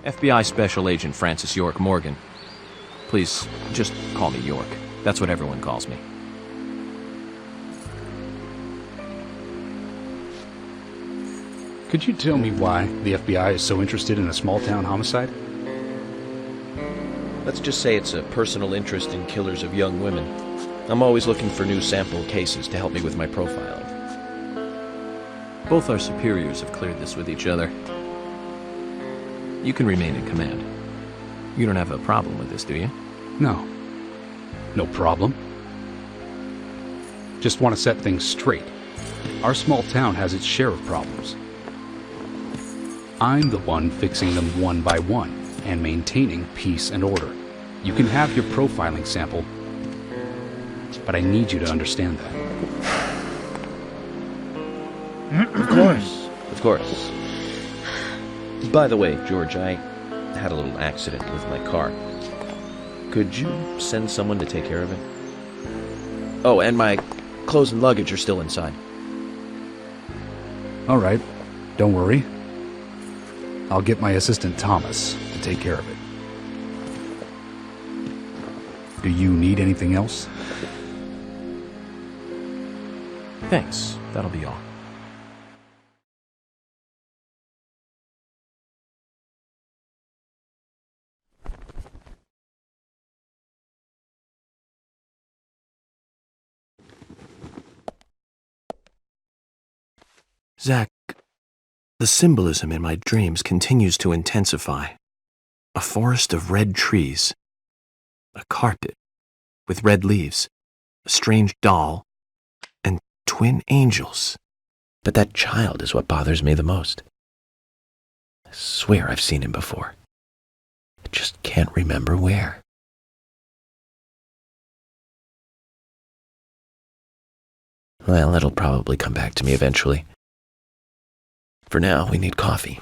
FBI Special Agent Francis York Morgan. Please, just call me York. That's what everyone calls me. Could you tell me why the FBI is so interested in a small-town homicide? Let's just say it's a personal interest in killers of young women. I'm always looking for new sample cases to help me with my profiling. Both our superiors have cleared this with each other. You can remain in command. You don't have a problem with this, do you? No. No problem. Just want to set things straight. Our small town has its share of problems. I'm the one fixing them one by one and maintaining peace and order. You can have your profiling sample, but I need you to understand that. Of course. Of course. By the way, George, I had a little accident with my car. Could you send someone to take care of it? Oh, and my clothes and luggage are still inside. All right. Don't worry. I'll get my assistant Thomas to take care of it. Do you need anything else? Thanks. That'll be all. Zach, the symbolism in my dreams continues to intensify. A forest of red trees, a carpet with red leaves, a strange doll, and twin angels. But that child is what bothers me the most. I swear I've seen him before. I just can't remember where. Well, it'll probably come back to me eventually. For now, we need coffee.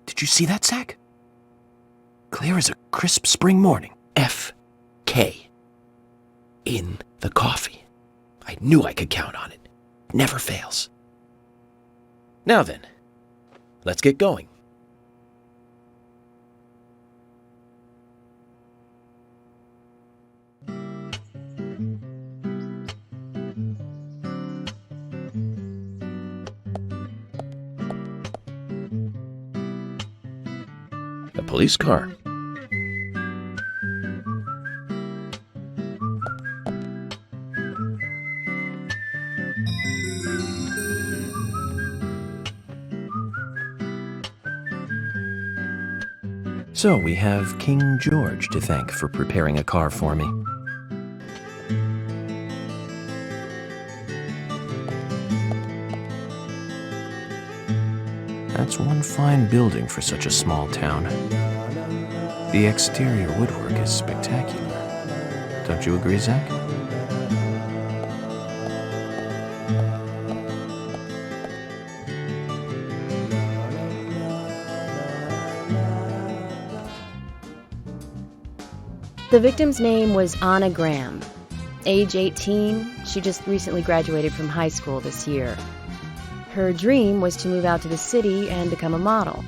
Did you see that, Zach? Clear as a crisp spring morning. F.K. in the coffee. I knew I could count on it. Never fails. Now then, let's get going. A police car. So we have King George to thank for preparing a car for me. That's one fine building for such a small town. The exterior woodwork is spectacular. Don't you agree, Zach? The victim's name was Anna Graham. Age 18, she just recently graduated from high school this year. Her dream was to move out to the city and become a model.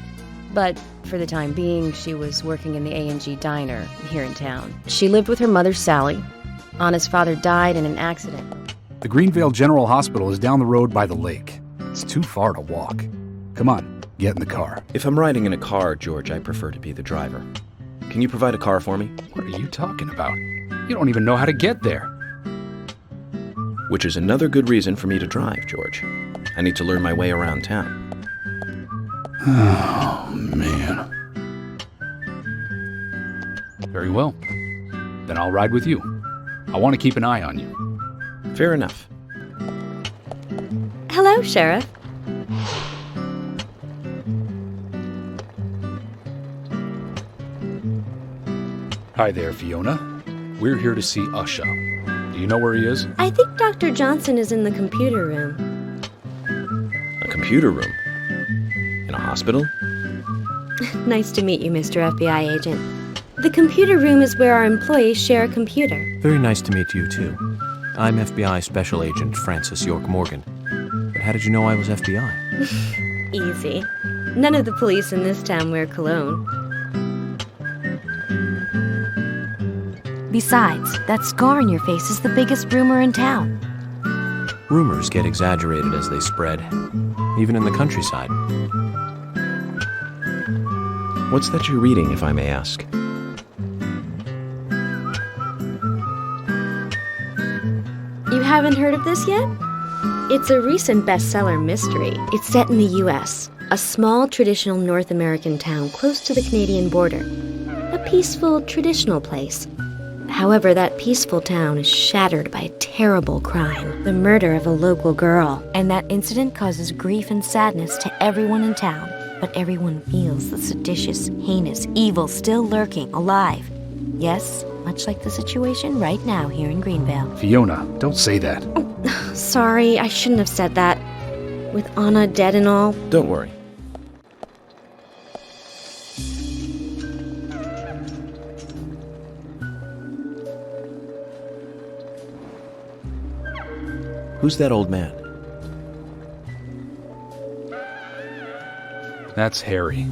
But for the time being, she was working in the A&G diner here in town. She lived with her mother, Sally. Anna's father died in an accident. The Greenvale General Hospital is down the road by the lake. It's too far to walk. Come on, get in the car. If I'm riding in a car, George, I prefer to be the driver. Can you provide a car for me? What are you talking about? You don't even know how to get there. Which is another good reason for me to drive, George. I need to learn my way around town. Oh, man. Very well. Then I'll ride with you. I want to keep an eye on you. Fair enough. Hello, Sheriff. Hi there, Fiona. We're here to see Usha. Do you know where he is? I think Dr. Johnson is in the computer room. A computer computer room? In a hospital? Nice to meet you, Mr. FBI agent. The computer room is where our employees share a computer. Very nice to meet you, too. I'm FBI Special Agent Francis York Morgan. But how did you know I was FBI? Easy. None of the police in this town wear cologne. Besides, that scar on your face is the biggest rumor in town. Rumors get exaggerated as they spread, even in the countryside. What's that you're reading, if I may ask? You haven't heard of this yet? It's a recent bestseller mystery. It's set in the U.S., a small traditional North American town close to the Canadian border. A peaceful, traditional place. However, that peaceful town is shattered by a terrible crime, the murder of a local girl. And that incident causes grief and sadness to everyone in town. But everyone feels the seditious, heinous evil still lurking, alive. Yes, much like the situation right now here in Greenvale. Fiona, don't say that. Sorry, I shouldn't have said that. With Anna dead and all. Don't worry. Who's that old man? That's Harry.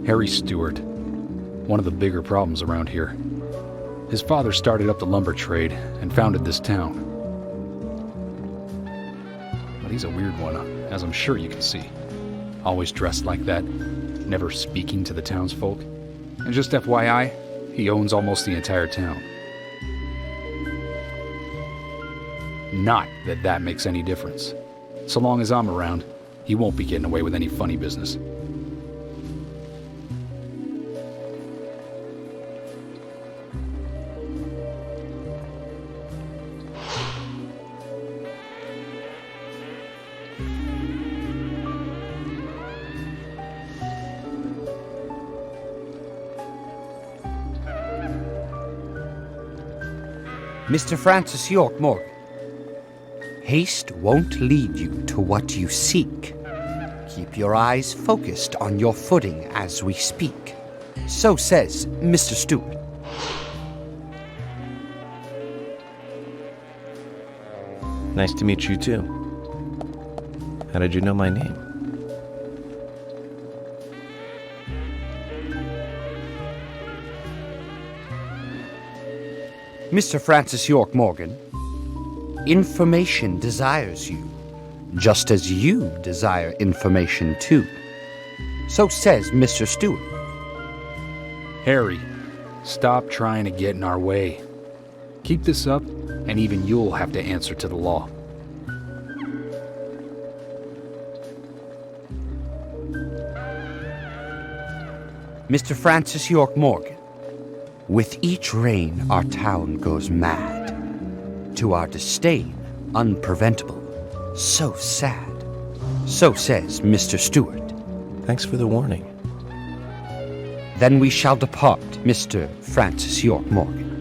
Harry Stewart. One of the bigger problems around here. His father started up the lumber trade and founded this town. But he's a weird one, as I'm sure you can see. Always dressed like that, never speaking to the townsfolk. And just FYI, he owns almost the entire town. Not that that makes any difference. So long as I'm around, he won't be getting away with any funny business. Mr. Francis York Morgan, haste won't lead you to what you seek. Keep your eyes focused on your footing as we speak. So says Mr. Stewart. Nice to meet you, too. How did you know my name? Mr. Francis York Morgan, information desires you, just as you desire information too. So says Mr. Stewart. Harry, stop trying to get in our way. Keep this up, and even you'll have to answer to the law. Mr. Francis York Morgan, with each rain our town goes mad. To our disdain, unpreventable. So sad. So says Mr. Stewart. Thanks for the warning. Then we shall depart, Mr. Francis York Morgan.